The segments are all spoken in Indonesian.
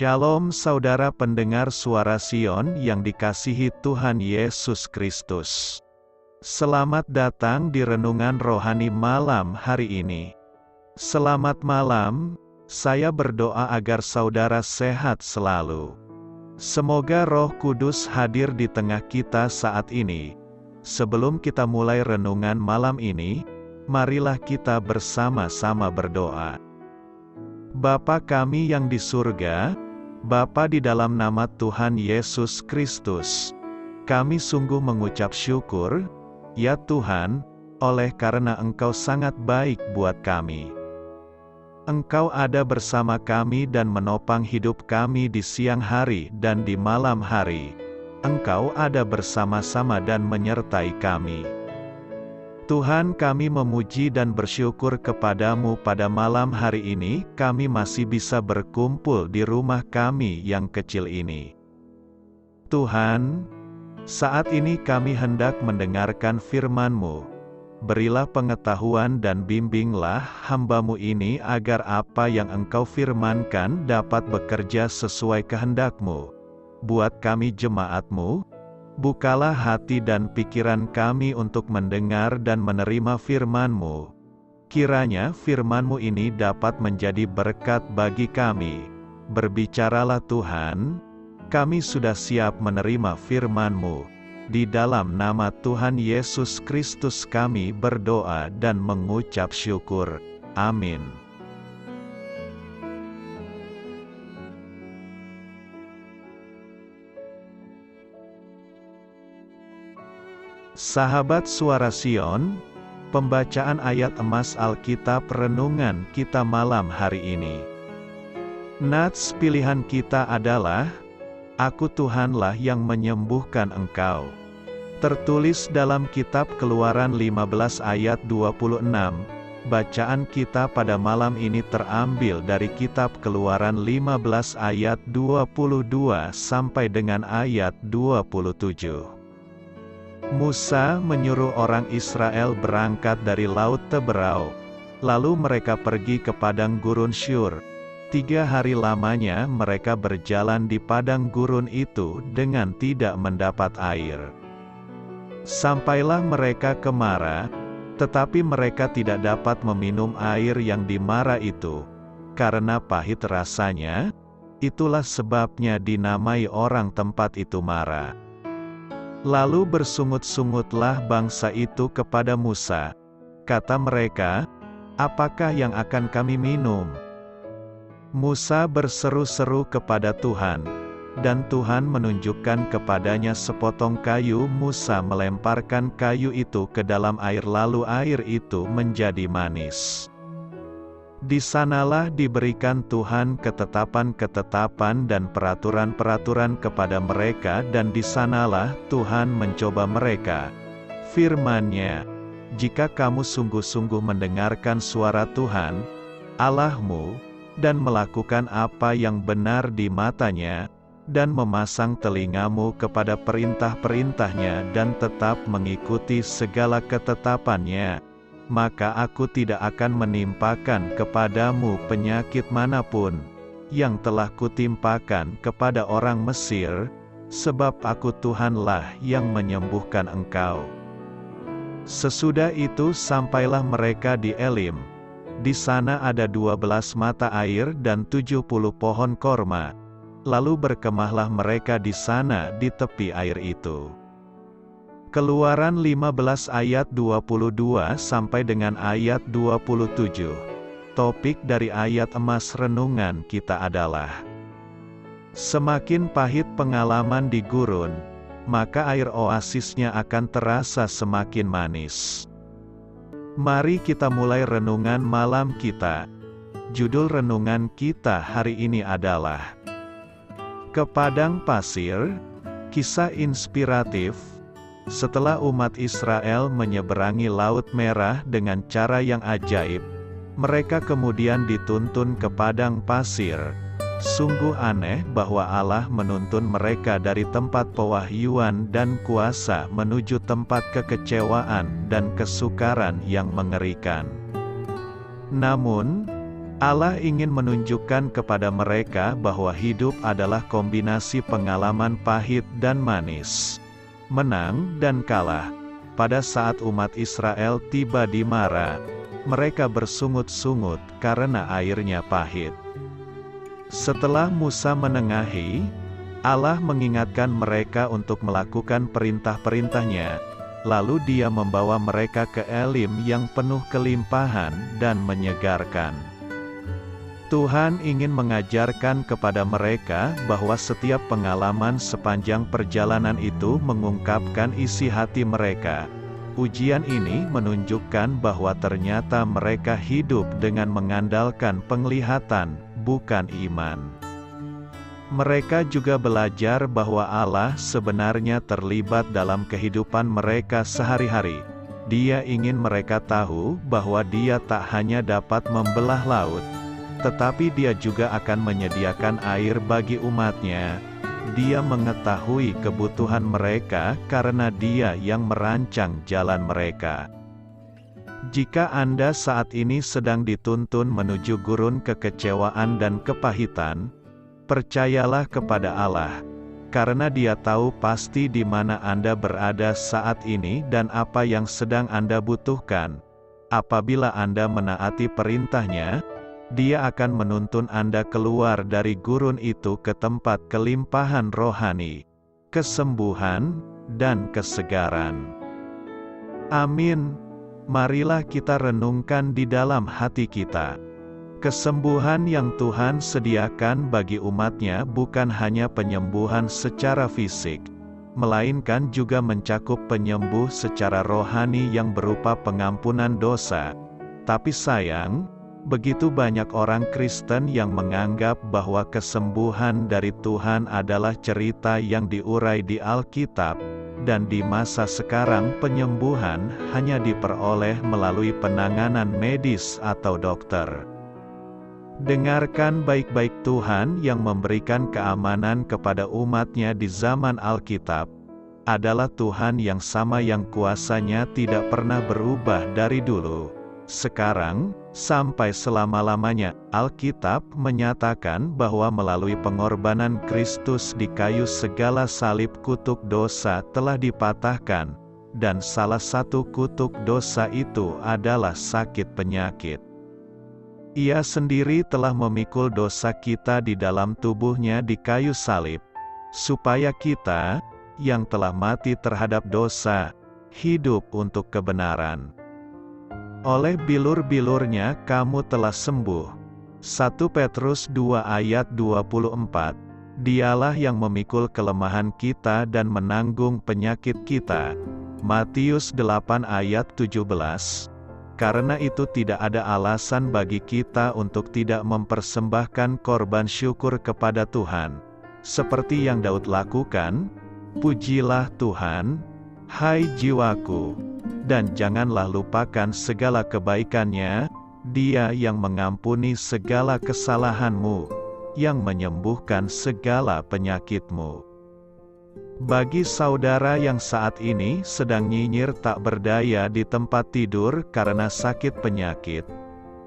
Shalom saudara pendengar suara Sion yang dikasihi Tuhan Yesus Kristus. Selamat datang di renungan rohani malam hari ini. Selamat malam, saya berdoa agar saudara sehat selalu. Semoga Roh Kudus hadir di tengah kita saat ini. Sebelum kita mulai renungan malam ini, marilah kita bersama-sama berdoa. Bapa kami yang di surga, Bapa di dalam nama Tuhan Yesus Kristus, kami sungguh mengucap syukur, ya Tuhan, oleh karena Engkau sangat baik buat kami. Engkau ada bersama kami dan menopang hidup kami di siang hari dan di malam hari. Engkau ada bersama-sama dan menyertai kami. Tuhan, kami memuji dan bersyukur kepadamu pada malam hari ini, kami masih bisa berkumpul di rumah kami yang kecil ini. Tuhan, saat ini kami hendak mendengarkan firman-Mu. Berilah pengetahuan dan bimbinglah hamba-Mu ini agar apa yang Engkau firmankan dapat bekerja sesuai kehendak-Mu. Buat kami jemaat-Mu, bukalah hati dan pikiran kami untuk mendengar dan menerima firman-Mu. Kiranya firman-Mu ini dapat menjadi berkat bagi kami. Berbicaralah Tuhan, kami sudah siap menerima firman-Mu. Di dalam nama Tuhan Yesus Kristus kami berdoa dan mengucap syukur. Amin. Sahabat Suara Sion, pembacaan ayat emas Alkitab renungan kita malam hari ini. Nats pilihan kita adalah, Aku Tuhanlah yang menyembuhkan engkau. Tertulis dalam kitab Keluaran 15 ayat 26, bacaan kita pada malam ini terambil dari kitab Keluaran 15 ayat 22 sampai dengan ayat 27. Musa menyuruh orang Israel berangkat dari Laut Teberau. Lalu mereka pergi ke padang gurun Syur. 3 hari lamanya mereka berjalan di padang gurun itu dengan tidak mendapat air. Sampailah mereka ke Mara, tetapi mereka tidak dapat meminum air yang di Mara itu, karena pahit rasanya. Itulah sebabnya dinamai orang tempat itu Mara. Lalu bersungut-sungutlah bangsa itu kepada Musa. Kata mereka, apakah yang akan kami minum? Musa berseru-seru kepada Tuhan, dan Tuhan menunjukkan kepadanya sepotong kayu. Musa melemparkan kayu itu ke dalam air, lalu air itu menjadi manis. Di sanalah diberikan Tuhan ketetapan-ketetapan dan peraturan-peraturan kepada mereka, dan di sanalah Tuhan mencoba mereka. Firman-Nya, jika kamu sungguh-sungguh mendengarkan suara Tuhan, Allahmu, dan melakukan apa yang benar di matanya, dan memasang telingamu kepada perintah-perintahnya dan tetap mengikuti segala ketetapannya, maka aku tidak akan menimpakan kepadamu penyakit manapun yang telah kutimpakan kepada orang Mesir, sebab aku Tuhanlah yang menyembuhkan engkau. Sesudah itu sampailah mereka di Elim. Di sana ada 12 mata air dan 70 pohon korma. Lalu berkemahlah mereka di sana di tepi air itu. Keluaran 15 ayat 22 sampai dengan ayat 27. Topik dari ayat emas renungan kita adalah, semakin pahit pengalaman di gurun, maka air oasisnya akan terasa semakin manis. Mari kita mulai renungan malam kita. Judul renungan kita hari ini adalah Ke Padang Pasir, kisah inspiratif. Setelah umat Israel menyeberangi Laut Merah dengan cara yang ajaib, mereka kemudian dituntun ke padang pasir. Sungguh aneh bahwa Allah menuntun mereka dari tempat pewahyuan dan kuasa menuju tempat kekecewaan dan kesukaran yang mengerikan. Namun, Allah ingin menunjukkan kepada mereka bahwa hidup adalah kombinasi pengalaman pahit dan manis, menang dan kalah. Pada saat umat Israel tiba di Mara, mereka bersungut-sungut karena airnya pahit. Setelah Musa menengahi, Allah mengingatkan mereka untuk melakukan perintah-perintahnya, lalu Dia membawa mereka ke Elim yang penuh kelimpahan dan menyegarkan. Tuhan ingin mengajarkan kepada mereka bahwa setiap pengalaman sepanjang perjalanan itu mengungkapkan isi hati mereka. Ujian ini menunjukkan bahwa ternyata mereka hidup dengan mengandalkan penglihatan, bukan iman. Mereka juga belajar bahwa Allah sebenarnya terlibat dalam kehidupan mereka sehari-hari. Dia ingin mereka tahu bahwa Dia tak hanya dapat membelah laut, tetapi Dia juga akan menyediakan air bagi umatnya. Dia mengetahui kebutuhan mereka karena Dia yang merancang jalan mereka. Jika Anda saat ini sedang dituntun menuju gurun kekecewaan dan kepahitan, percayalah kepada Allah, karena Dia tahu pasti di mana Anda berada saat ini dan apa yang sedang Anda butuhkan. Apabila Anda menaati perintah-Nya, Dia akan menuntun Anda keluar dari gurun itu ke tempat kelimpahan rohani, kesembuhan, dan kesegaran. Amin. Marilah kita renungkan di dalam hati kita. Kesembuhan yang Tuhan sediakan bagi umat-Nya bukan hanya penyembuhan secara fisik, melainkan juga mencakup penyembuh secara rohani yang berupa pengampunan dosa. Tapi sayang, begitu banyak orang Kristen yang menganggap bahwa kesembuhan dari Tuhan adalah cerita yang diurai di Alkitab, dan di masa sekarang penyembuhan hanya diperoleh melalui penanganan medis atau dokter. Dengarkan baik-baik, Tuhan yang memberikan keamanan kepada umat-Nya di zaman Alkitab adalah Tuhan yang sama, yang kuasa-Nya tidak pernah berubah dari dulu, sekarang, sampai selama-lamanya. Alkitab menyatakan bahwa melalui pengorbanan Kristus di kayu segala salib kutuk dosa telah dipatahkan, dan salah satu kutuk dosa itu adalah sakit penyakit. Ia sendiri telah memikul dosa kita di dalam tubuh-Nya di kayu salib, supaya kita, yang telah mati terhadap dosa, hidup untuk kebenaran. Oleh bilur-bilur-Nya kamu telah sembuh. 1 Petrus 2 ayat 24. Dialah yang memikul kelemahan kita dan menanggung penyakit kita. Matius 8 ayat 17. Karena itu tidak ada alasan bagi kita untuk tidak mempersembahkan korban syukur kepada Tuhan. Seperti yang Daud lakukan, pujilah Tuhan, hai jiwaku, dan janganlah lupakan segala kebaikan-Nya, Dia yang mengampuni segala kesalahanmu, yang menyembuhkan segala penyakitmu. Bagi saudara yang saat ini sedang nyinyir tak berdaya di tempat tidur karena sakit penyakit,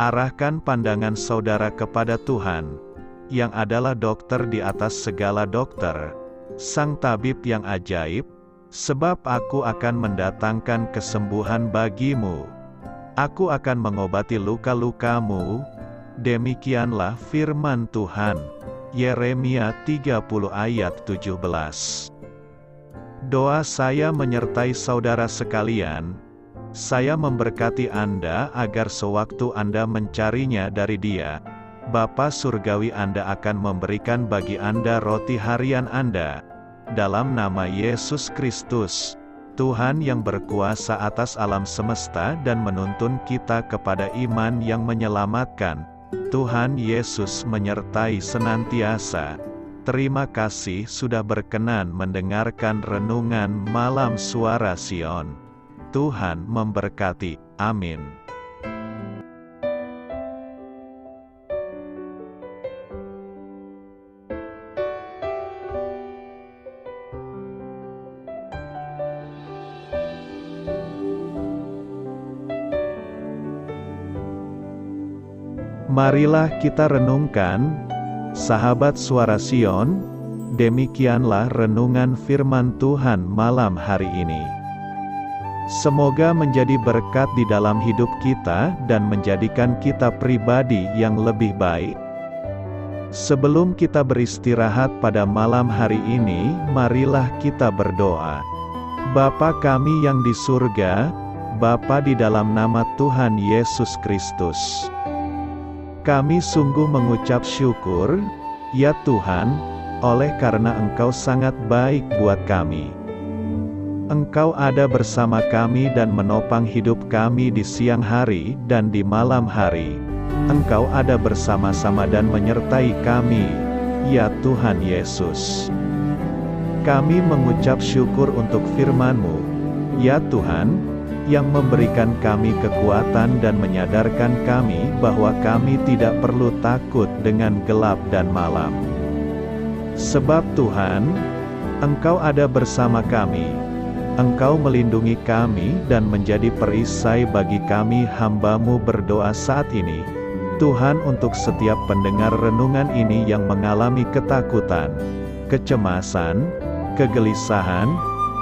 arahkan pandangan saudara kepada Tuhan, yang adalah dokter di atas segala dokter, Sang Tabib yang ajaib, sebab Aku akan mendatangkan kesembuhan bagimu. Aku akan mengobati luka-lukamu. Demikianlah firman Tuhan. Yeremia 30 ayat 17. Doa saya menyertai saudara sekalian. Saya memberkati Anda agar sewaktu Anda mencarinya dari Dia, Bapa Surgawi Anda akan memberikan bagi Anda roti harian Anda. Dalam nama Yesus Kristus, Tuhan yang berkuasa atas alam semesta dan menuntun kita kepada iman yang menyelamatkan, Tuhan Yesus menyertai senantiasa. Terima kasih sudah berkenan mendengarkan renungan malam Suara Sion. Tuhan memberkati. Amin. Marilah kita renungkan, sahabat Suara Sion, demikianlah renungan firman Tuhan malam hari ini. Semoga menjadi berkat di dalam hidup kita dan menjadikan kita pribadi yang lebih baik. Sebelum kita beristirahat pada malam hari ini, marilah kita berdoa. Bapa kami yang di surga, Bapa di dalam nama Tuhan Yesus Kristus, kami sungguh mengucap syukur, ya Tuhan, oleh karena Engkau sangat baik buat kami. Engkau ada bersama kami dan menopang hidup kami di siang hari dan di malam hari. Engkau ada bersama-sama dan menyertai kami, ya Tuhan Yesus. Kami mengucap syukur untuk firman-Mu, ya Tuhan, yang memberikan kami kekuatan dan menyadarkan kami bahwa kami tidak perlu takut dengan gelap dan malam. Sebab Tuhan, Engkau ada bersama kami. Engkau melindungi kami dan menjadi perisai bagi kami hamba-Mu berdoa saat ini. Tuhan, untuk setiap pendengar renungan ini yang mengalami ketakutan, kecemasan, kegelisahan,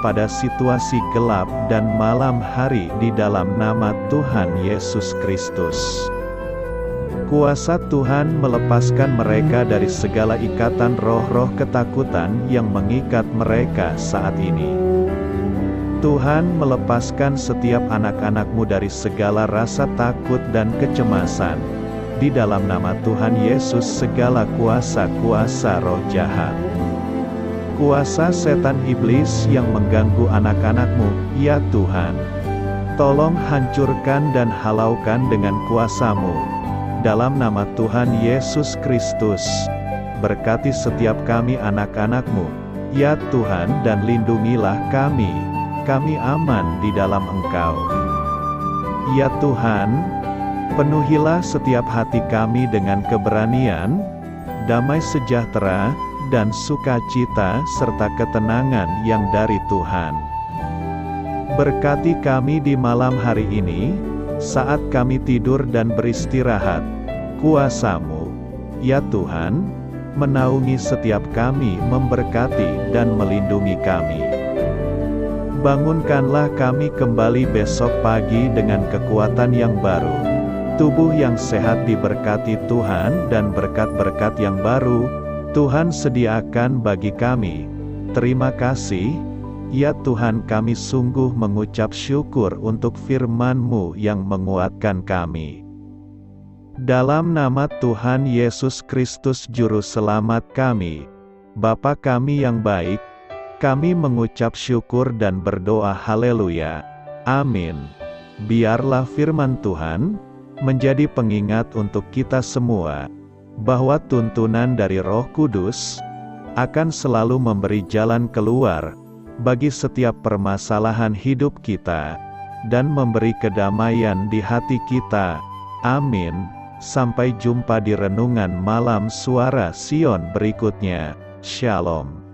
pada situasi gelap dan malam hari di dalam nama Tuhan Yesus Kristus. Kuasa Tuhan melepaskan mereka dari segala ikatan roh-roh ketakutan yang mengikat mereka saat ini. Tuhan melepaskan setiap anak-anak-Mu dari segala rasa takut dan kecemasan. Di dalam nama Tuhan Yesus segala kuasa-kuasa roh jahat, kuasa setan iblis yang mengganggu anak-anak-Mu, ya Tuhan, tolong hancurkan dan halaukan dengan kuasa-Mu. Dalam nama Tuhan Yesus Kristus, berkati setiap kami anak-anak-Mu, ya Tuhan, dan lindungilah kami aman di dalam Engkau. Ya Tuhan, penuhilah setiap hati kami dengan keberanian, damai sejahtera, dan sukacita serta ketenangan yang dari Tuhan. Berkati kami di malam hari ini, saat kami tidur dan beristirahat. Kuasa-Mu, ya Tuhan, menaungi setiap kami, memberkati dan melindungi kami. Bangunkanlah kami kembali besok pagi dengan kekuatan yang baru, tubuh yang sehat diberkati Tuhan dan berkat-berkat yang baru Tuhan sediakan bagi kami. Terima kasih, ya Tuhan, kami sungguh mengucap syukur untuk firman-Mu yang menguatkan kami. Dalam nama Tuhan Yesus Kristus Juru Selamat kami, Bapa kami yang baik, kami mengucap syukur dan berdoa haleluya. Amin. Biarlah firman Tuhan menjadi pengingat untuk kita semua, bahwa tuntunan dari Roh Kudus akan selalu memberi jalan keluar bagi setiap permasalahan hidup kita, dan memberi kedamaian di hati kita. Amin. Sampai jumpa di renungan malam Suara Sion berikutnya. Shalom.